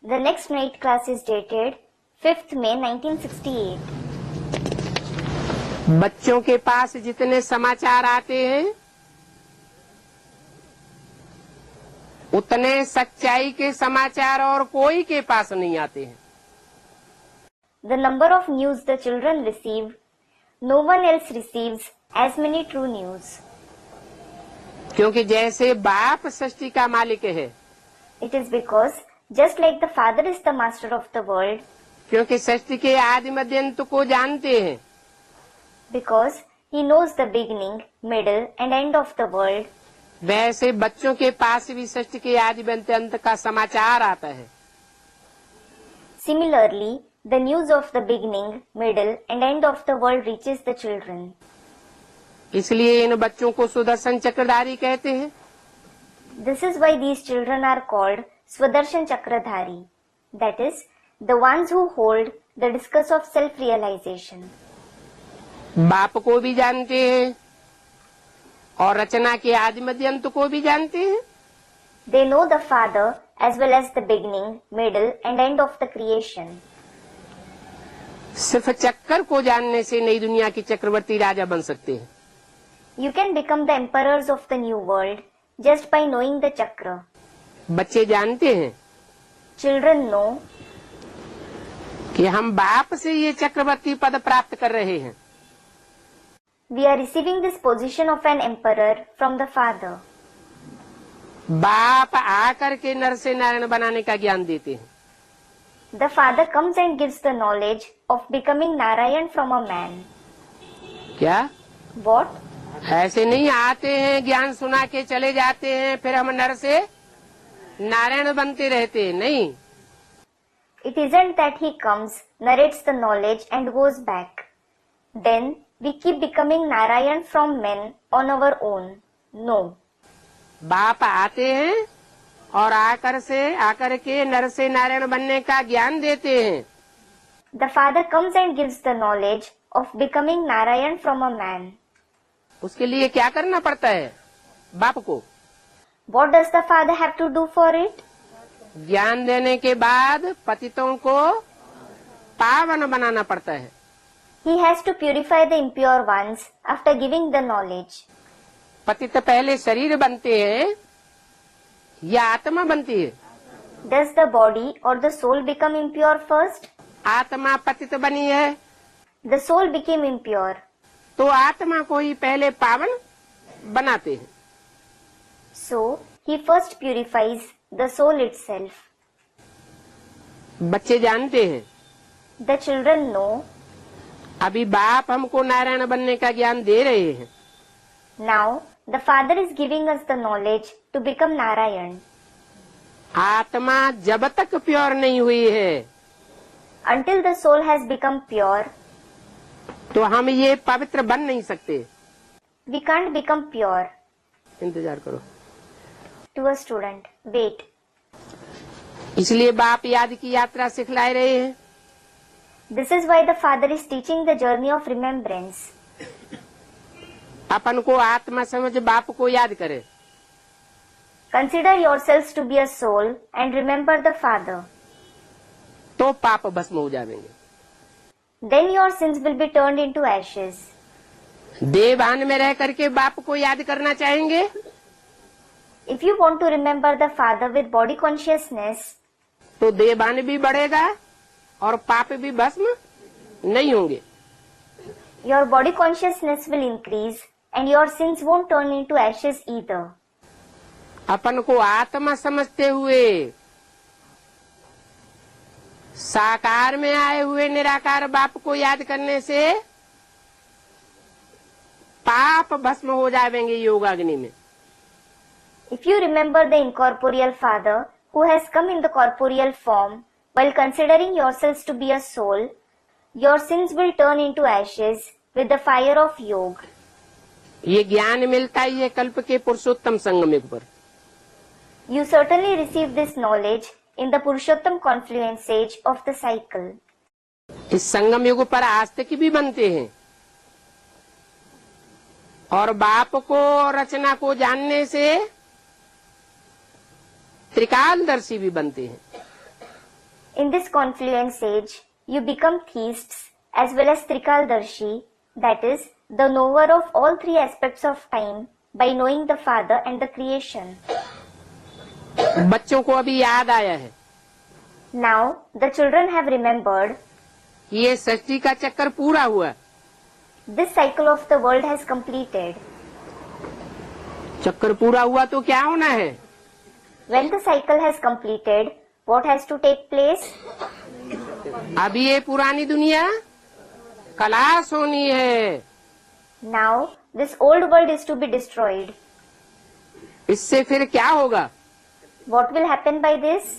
The next night class is dated 5th May 1968. बच्चों के पास जितने समाचार आते हैं उतने सच्चाई के समाचार और कोई के पास नहीं आते हैं। The number of news the children receive, no one else receives as many true news. क्योंकि जैसे बाप सृष्टि का मालिक है, It is because just like the Father is the master of the world, क्योंकि सृष्टि के आदि मध्य अंत को जानते हैं, because he knows the beginning, middle and end of the world, वैसे बच्चों के पास भी सृष्टि के आदि मध्य अंत का समाचार आता है। similarly, the news of the beginning, middle and end of the world reaches the children. इसलिए इन बच्चों को सुदर्शन चक्रधारी कहते हैं। This is why these children are called Swadershan Chakradhari, that is, the ones who hold the discus of self-realization. बाप को भी जानते हैं और रचना के आदि मध्य अंत को भी जानते हैं। They know the Father as well as the beginning, middle and end of the creation. सिर्फ चक्कर को जानने से नई दुनिया की चक्रवर्ती राजा बन सकते हैं। You can become the emperors of the new world just by knowing the chakra. बच्चे जानते हैं Children know कि हम बाप से ये चक्रवर्ती पद प्राप्त कर रहे हैं। we are receiving this position of an emperor from the Father. बाप आकर के नर से नारायण बनाने का ज्ञान देते हैं। The Father comes and gives the knowledge of becoming Narayan from a man. क्या What? ऐसे नहीं आते हैं ज्ञान सुना के चले जाते हैं फिर हम नर से नारायण बनते रहते हैं? नहीं, It isn't that he comes, narrates the knowledge and goes back. Then we keep becoming Narayan from men on our own. No. बाप आते हैं और आकर के नर से नारायण बनने का ज्ञान देते हैं। The Father comes and gives the knowledge of becoming Narayan from a man. उसके लिए क्या करना पड़ता है बाप को? What does the Father have to do for it? ज्ञान देने के बाद पतितों को पावन बनाना पड़ता है। He has to purify the impure ones after giving the knowledge. पतित पहले शरीर बनते हैं या आत्मा बनती है? Does the body or the soul become impure first? आत्मा पतित बनी है The soul became impure. तो आत्मा को ही पहले पावन बनाते हैं। So, he first purifies the soul itself. बच्चे जानते हैं The children know. अभी बाप हमको नारायण बनने का ज्ञान दे रहे हैं। Now the Father is giving us the knowledge to become Narayan. आत्मा जब तक प्योर नहीं हुई है Until the soul has become pure, तो हम ये पवित्र बन नहीं सकते। we can't become pure. इंतजार करो। To a student, wait. इसलिए बाप याद की यात्रा सिखला रहे हैं। This is why the Father is teaching the journey of remembrance. अपन को आत्मा समझ बाप को याद करे। Consider yourselves to be a soul and remember the Father. तो पाप भस्म हो जाएंगे। Then your sins will be turned into ashes. देवान में रह करके बाप को याद करना चाहेंगे If you want to remember the Father with body consciousness, तो देवान भी बढ़ेगा और पाप भी भस्म नहीं होंगे। your body consciousness will increase and your sins won't turn into ashes either. अपन को आत्मा समझते हुए साकार में आए हुए निराकार बाप को याद करने से पाप भस्म हो जाएंगे योगाग्नि में। If you remember the incorporeal Father who has come in the corporeal form while considering yourselves to be a soul, your sins will turn into ashes with the fire of yoga. ये ज्ञान मिलता ही है कल्प के पुरुषोत्तम संगम पर। You certainly receive this knowledge in the Purushottam confluence age of the cycle. इस संगम युग पर आस्तिक भी बनते हैं और बाप को और रचना को जानने से त्रिकालदर्शी भी बनते हैं। In this confluence age, you become theists as well as Trikaldarshi, that is, the knower of all three aspects of time by knowing the Father and the creation. बच्चों को अभी याद आया है Now, the children have remembered ये सृष्टि का चक्कर पूरा हुआ। this cycle of the world has completed. चक्कर पूरा हुआ तो क्या होना है? When the cycle has completed, what has to take place? अभी ये पुरानी दुनिया खलास होनी है। Now, this old world is to be destroyed. इससे फिर क्या होगा? What will happen by this?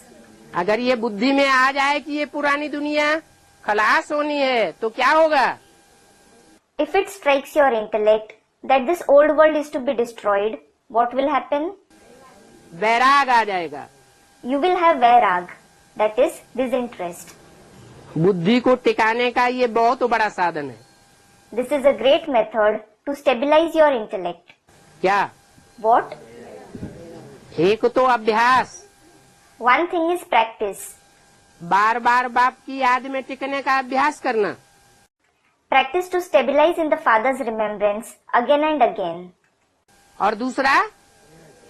अगर ये बुद्धि में आ जाए कि ये पुरानी दुनिया खलास होनी है तो क्या होगा? If it strikes your intellect that this old world is to be destroyed, what will happen? वैराग आ जाएगा। You will have vairag, that is disinterest. बुद्धि को टिकाने का ये बहुत बड़ा साधन है। This is a great method to stabilize your intellect. क्या? What? एक तो अभ्यास, One thing is practice. बार बार बाप की याद में टिकने का अभ्यास करना। Practice to stabilize in the Father's remembrance again and again. और दूसरा,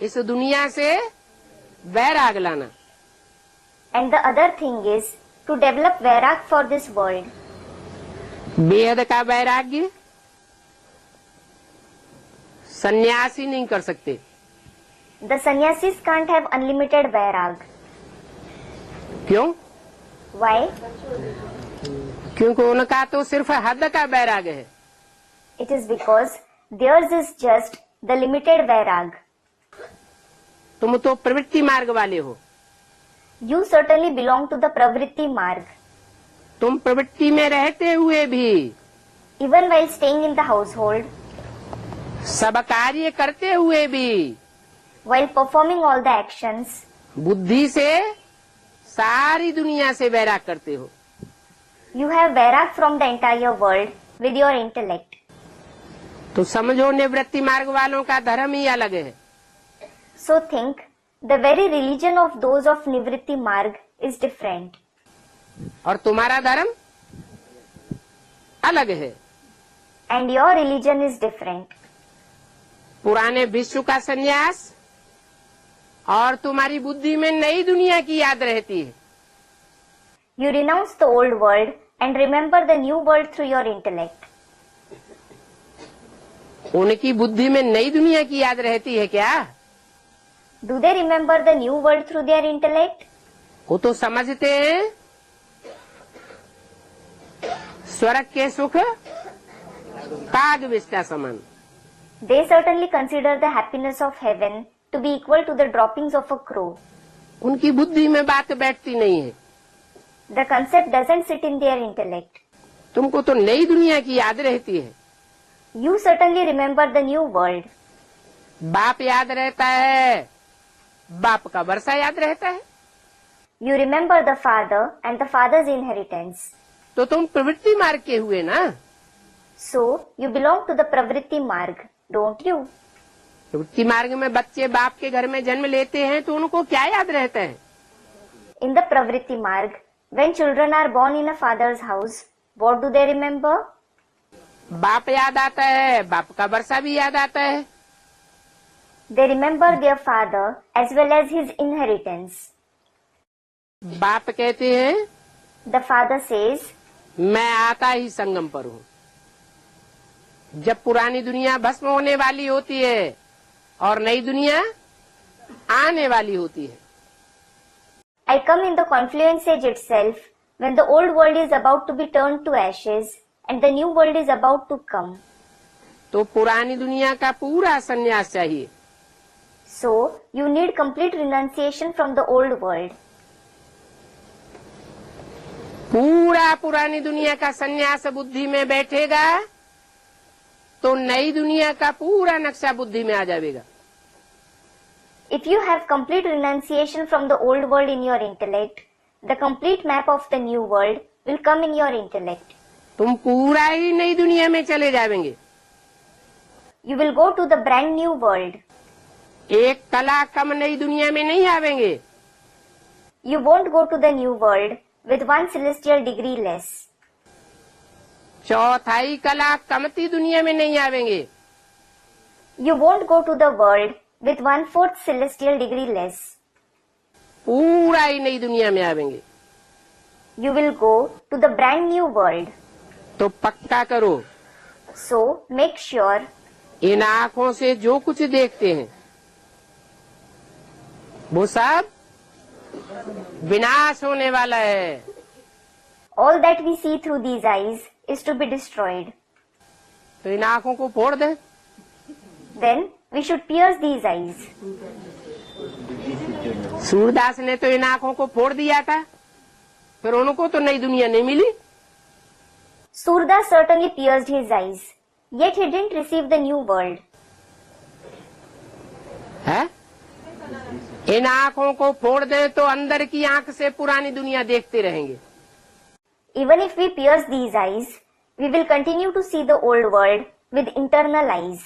इस दुनिया से वैराग लाना। And the other thing is to develop vairag for this world. बेहद का वैराग्य सन्यासी नहीं कर सकते। The sannyasis can't have unlimited vairag. क्यों? Why? क्योंकि उनका तो सिर्फ हद का वैराग है। It is because theirs is just the limited vairag. तुम तो प्रवृत्ति मार्ग वाले हो। You certainly belong to the pravritti marg. तुम प्रवृत्ति में रहते हुए भी Even while staying in the household, सब कार्य करते हुए भी while performing all the actions, बुद्धि से सारी दुनिया से वैराग करते हो। you have vairag from the entire world with your intellect. तो समझो निवृत्ति मार्ग वालों का धर्म ही अलग है। So think, the very religion of those of Nivritti Marg is different. और तुम्हारा धर्म अलग है। And your religion is different. पुराने विश्व का संन्यास और तुम्हारी बुद्धि में नई दुनिया की याद रहती है। You renounce the old world and remember the new world through your intellect. उनकी बुद्धि में नई दुनिया की याद रहती है क्या? Do they remember the new world through their intellect? वो तो समझते हैं स्वर्ग के सुख काग विष्टा समान। They certainly consider the happiness of heaven to be equal to the droppings of a crow. उनकी बुद्धि में बात बैठती नहीं है। The concept doesn't sit in their intellect. तुमको तो नई दुनिया की याद रहती है। You certainly remember the new world. बाप याद रहता है, बाप का वर्षा याद रहता है। You remember the father and the father's inheritance. तो तुम प्रवृत्ति मार्ग के हुए ना। So, you belong to the Pravritti Marg, don't you? प्रवृत्ति मार्ग में बच्चे बाप के घर में जन्म लेते हैं तो उनको क्या याद रहता है? In the Pravritti Marg, when children are born in a father's house, what do they remember? बाप याद आता है, बाप का वर्षा भी याद आता है। They remember their father as well as his inheritance. बाप कहते हैं, The father says, मैं आता ही संगम पर हूँ। जब पुरानी दुनिया भस्म होने वाली होती है और नई दुनिया आने वाली होती है। I come in the confluence age itself when the old world is about to be turned to ashes and the new world is about to come. तो पुरानी दुनिया का पूरा संन्यास चाहिए। So, you need complete renunciation from the old world. पूरा पुरानी दुनिया का संन्यास बुद्धि में बैठेगा तो नई दुनिया का पूरा नक्शा बुद्धि में आ जाएगा। If you have complete renunciation from the old world in your intellect, the complete map of the new world will come in your intellect. तुम पूरा ही नई दुनिया में चले जाएंगे। You will go to the brand new world. एक कला कम नई दुनिया में नहीं आवेंगे। You won't go to the new world with one celestial degree less. चौथाई कला कमती दुनिया में नहीं आवेंगे। You won't go to the world with 1/4 celestial degree less. पूरा ही नई दुनिया में आवेंगे। You will go to the brand new world. तो पक्का करो, So, make sure इन आँखों से जो कुछ देखते हैं वो सब विनाश होने वाला है। all that we see through these eyes is to be destroyed. तो इन आँखों को फोड़ दें। Then, we should pierce these eyes. Surdas ने तो इन आँखों को फोड़ दिया था, फिर उनको तो नई दुनिया नहीं मिली। Surdas certainly pierced his eyes, yet he didn't receive the new world. है? इन आँखों को फोड़ दें तो अंदर की आँख से पुरानी दुनिया देखते रहेंगे। Even if we pierce these eyes, we will continue to see the old world with internal eyes.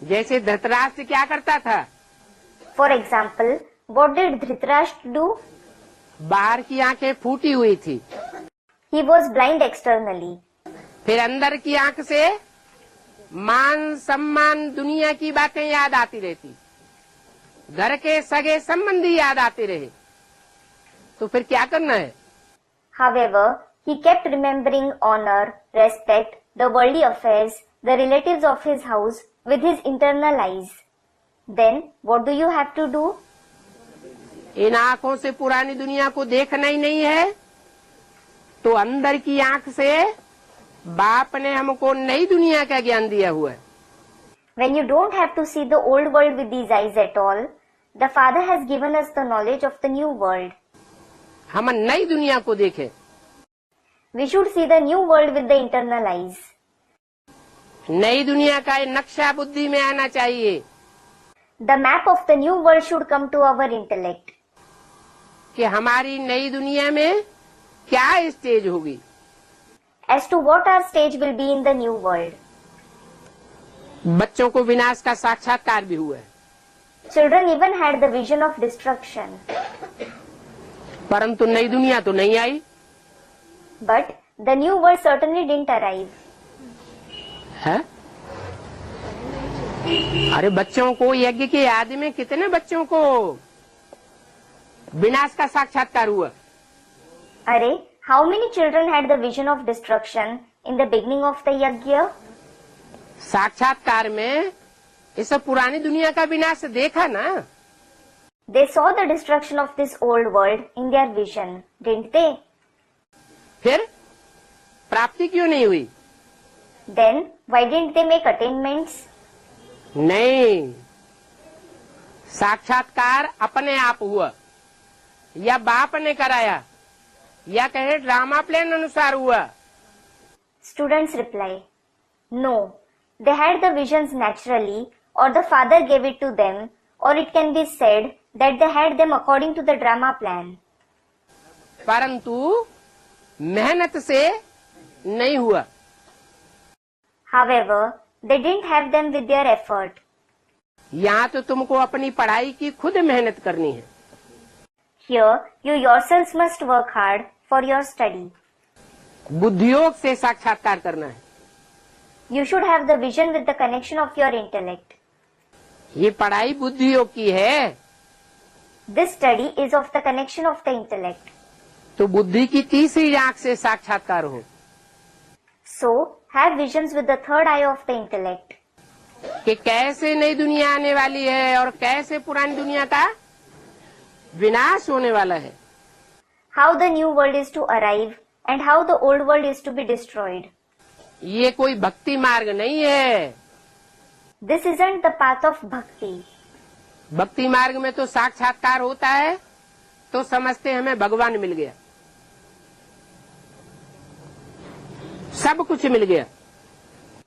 जैसे धृतराष्ट्र क्या करता था? For example, what did Dhritarashtra do? बाहर की आंखें फूटी हुई थी, He was blind externally. फिर अंदर की आंख से मान सम्मान दुनिया की बातें याद आती रहती, घर के सगे संबंधी याद आते रहे, तो फिर क्या करना है? However, he kept remembering honor, respect, the worldly affairs, the relatives of his house with his internal eyes. Then, what do you have to do? इन आंखों से पुरानी दुनिया को देखना ही नहीं है तो अंदर की आंख से बाप ने हमको नई दुनिया का ज्ञान दिया हुआ है। When you don't have to see the old world with these eyes at all, the Father has given us the knowledge of the new world. हम नई दुनिया को देखें। We should see the new world with the internal eyes. नई दुनिया का नक्शा बुद्धि में आना चाहिए The map of the new world should come to our intellect. कि हमारी नई दुनिया में क्या स्टेज होगी, As to what our stage will be in the new world. बच्चों को विनाश का साक्षात्कार भी हुआ है, Children even had the vision of destruction. परंतु नई दुनिया तो नहीं आई But the new world certainly didn't arrive. है। अरे बच्चों को यज्ञ के आदि में कितने बच्चों को विनाश का साक्षात्कार हुआ? Arey, how many children had the vision of destruction in the beginning of the yajna? साक्षात्कार में इस पुरानी दुनिया का विनाश देखा ना। They saw the destruction of this old world in their vision, didn't they? प्राप्ति क्यों नहीं हुई? Then why didn't they make attainments? नहीं, साक्षात्कार अपने आप हुआ या बाप ने कराया या कहे ड्रामा प्लान अनुसार हुआ? Students reply, no, they had the visions naturally, or the father gave it to them, or it can be said that they had them according to the drama plan. परंतु मेहनत से नहीं हुआ। However, they didn't have them with their effort. यहाँ तो तुमको अपनी पढ़ाई की खुद मेहनत करनी है। Here, you yourselves must work hard for your study. बुद्धियोग से साक्षात्कार करना है। You should have the vision with the connection of your intellect. ये पढ़ाई बुद्धियोग की है, This study is of the connection of the intellect. तो बुद्धि की तीसरी आंख से साक्षात्कार हो So, have visions with the third eye of the intellect. कि कैसे नई दुनिया आने वाली है और कैसे पुरानी दुनिया का विनाश होने वाला है। How the new world is to arrive and how the old world is to be destroyed. ये कोई भक्ति मार्ग नहीं है। This isn't the path of bhakti. भक्ति मार्ग में तो साक्षात्कार होता है तो समझते हमें भगवान मिल गया, सब कुछ मिल गया।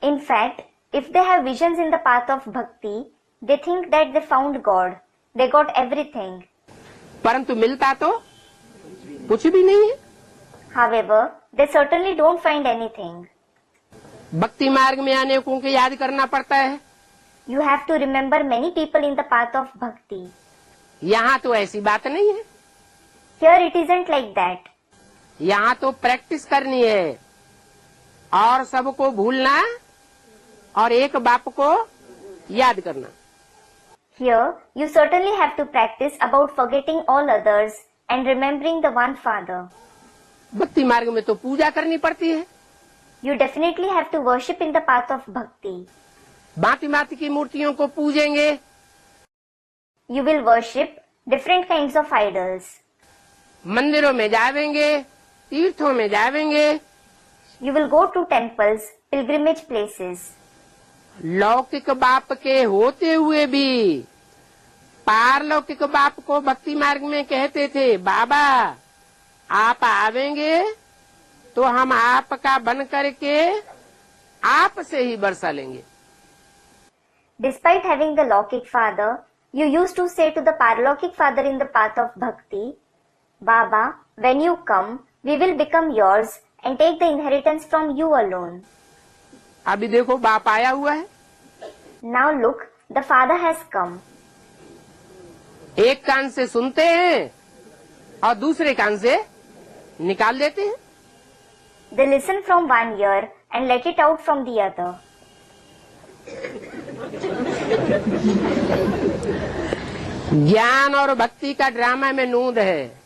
In fact, if they have visions in the path of bhakti, they think that they found God. They got everything. परंतु मिलता तो कुछ भी नहीं है। However, they certainly don't find anything. भक्ति मार्ग में अनेकों को याद करना पड़ता है। You have to remember many people in the path of bhakti. यहाँ तो ऐसी बात नहीं है। Here it isn't like that. यहाँ तो प्रैक्टिस करनी है और सबको भूलना और एक बाप को याद करना। Here, you certainly have to practice about forgetting all others and remembering the one Father. भक्ति मार्ग में तो पूजा करनी पड़ती है। You definitely have to worship in the path of bhakti. भांति भांति की मूर्तियों को पूजेंगे। You will worship different kinds of idols. मंदिरों में जावेंगे, तीर्थों में जावेंगे। You will go to temples, pilgrimage places. लौकिक बाप के होते हुए भी पारलौकिक बाप को भक्ति मार्ग में कहते थे, बाबा आप आवेंगे तो हम आपका बन करके आप से ही बरसा लेंगे। Despite having the Lokik father, you used to say to the Paralokik father in the path of bhakti, Baba, when you come, we will become yours and take the inheritance from you alone. अभी देखो बाप आया हुआ है। Now look, the father has come. एक कान से सुनते हैं और दूसरे कान से निकाल देते हैं। They listen from one ear and let it out from the other. ज्ञान और भक्ति का ड्रामा में नूंद है।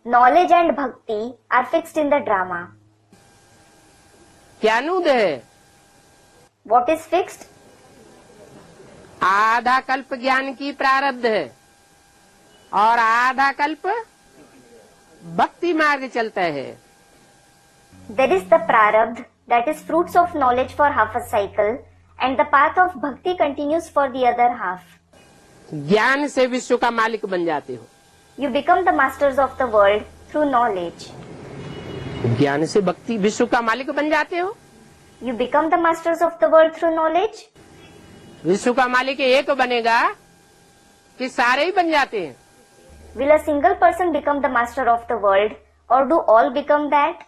Knowledge and bhakti are fixed in the drama. क्या नूंद है? What is fixed? आधा कल्प ज्ञान की प्रारब्ध है और आधा कल्प भक्ति मार्ग चलता है। There is the prarabdh, that is fruits of knowledge for half a cycle, and the path of bhakti continues for the other half. ज्ञान से विश्व का मालिक बन जाते हो। You become the masters of the world through knowledge. ज्ञान से भक्ति विश्व का मालिक बन जाते हो। You become the masters of the world through knowledge. विश्व का मालिक एक बनेगा कि सारे ही बन जाते हैं? Will a single person become the master of the world, or do all become that?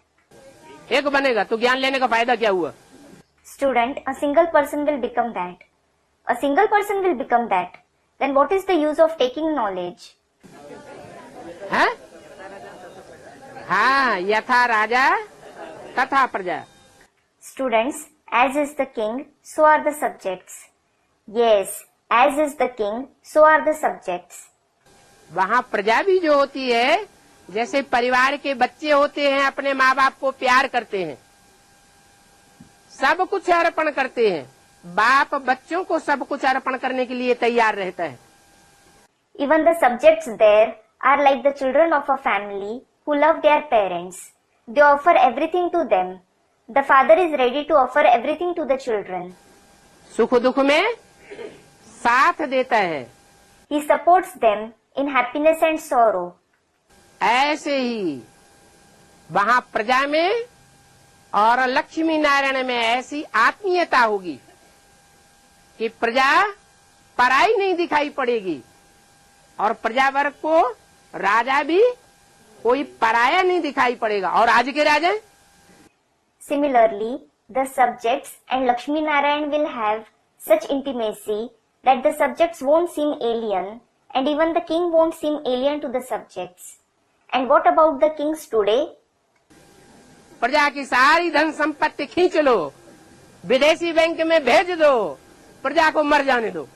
एक बनेगा तो ज्ञान लेने का फायदा क्या हुआ? Student, a single person will become that. A single person will become that. Then what is the use of taking knowledge? है? हाँ, यथा राजा तथा प्रजा। Students, as is the king, so are the subjects. Yes, as is the king, so are the subjects. वहाँ प्रजा भी जो होती है, जैसे परिवार के बच्चे होते हैं, अपने माँ बाप को प्यार करते हैं, सब कुछ अर्पण करते हैं। बाप बच्चों को सब कुछ अर्पण करने के लिए तैयार रहता है। Even the subjects there are like the children of a family who love their parents. They offer everything to them. The father is ready to offer everything to the children. सुख दुख में साथ देता है। He supports them in happiness and sorrow. ऐसे ही वहाँ प्रजा में और लक्ष्मी नारायण में ऐसी आत्मीयता होगी कि प्रजा पराई नहीं दिखाई पड़ेगी और प्रजा वर्ग को राजा भी कोई पराया नहीं दिखाई पड़ेगा। और आज के राजा Similarly, the subjects and Lakshmi Narayan will have such intimacy that the subjects won't seem alien and even the king won't seem alien to the subjects. And what about the kings today? प्रजा की सारी धन संपत्ति खींच लो, विदेशी bank में भेज दो, प्रजा को मर जाने दो।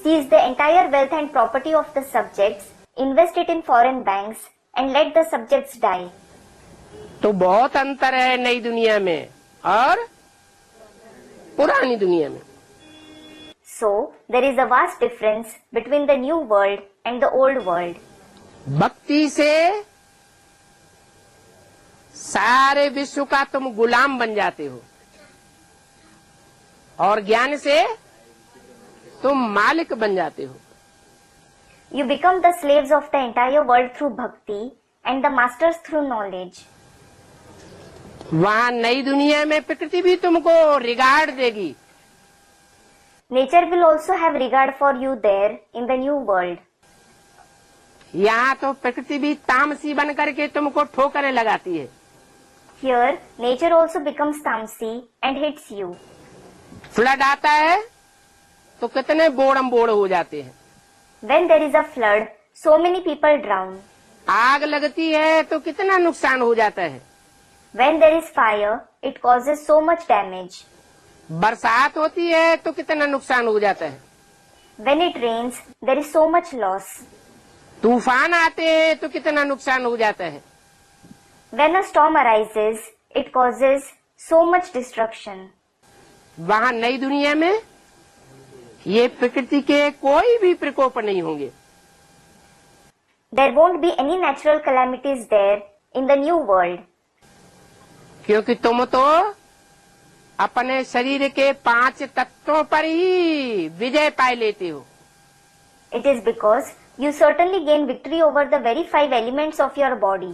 Seize the entire wealth and property of the subjects, invest it in foreign banks and let the subjects die. तो बहुत अंतर है नई दुनिया में और पुरानी दुनिया में। So, there is a vast difference between the new world and the old world. भक्ति से सारे विश्व का तुम गुलाम बन जाते हो और ज्ञान से तुम मालिक बन जाते हो। You become the slaves of the entire world through bhakti and the masters through knowledge. वहाँ नई दुनिया में प्रकृति भी तुमको रिगार्ड देगी। Nature will also have regard for you there in the new world. यहाँ तो प्रकृति भी तामसी बन करके तुमको ठोकरें लगाती है। Here, nature also becomes tamsi and hits you. Flood आता है तो कितने बोड़म बोड़ हो जाते हैं। When there is a flood, so many people drown. आग लगती है तो कितना नुकसान हो जाता है। When there is fire, it causes so much damage. बरसात होती है तो कितना नुकसान हो जाता है। When it rains, there is so much loss. तूफान आते हैं तो कितना नुकसान हो जाता है। When a storm arises, it causes so much destruction. वहाँ नई दुनिया में ये प्रकृति के कोई भी प्रकोप नहीं होंगे। There won't be any natural calamities there in the new world. क्योंकि तुम तो अपने शरीर के 5 तत्वों पर ही विजय पा लेते हो। It is because you certainly gain victory over the very 5 elements of your body.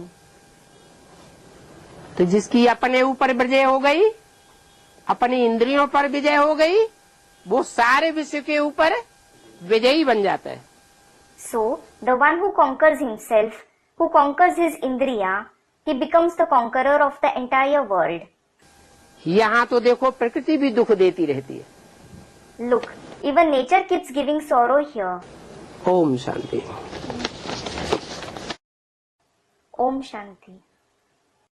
तो जिसकी अपने ऊपर विजय हो गई, अपनी इंद्रियों पर विजय हो गई, वो सारे विश्व के ऊपर विजयी बन जाता है। So, the one who conquers himself, who conquers his indriya, he becomes the conqueror of the entire world. यहाँ तो देखो प्रकृति भी दुख देती रहती है। Look, even nature keeps giving sorrow here. Om Shanti. Om Shanti.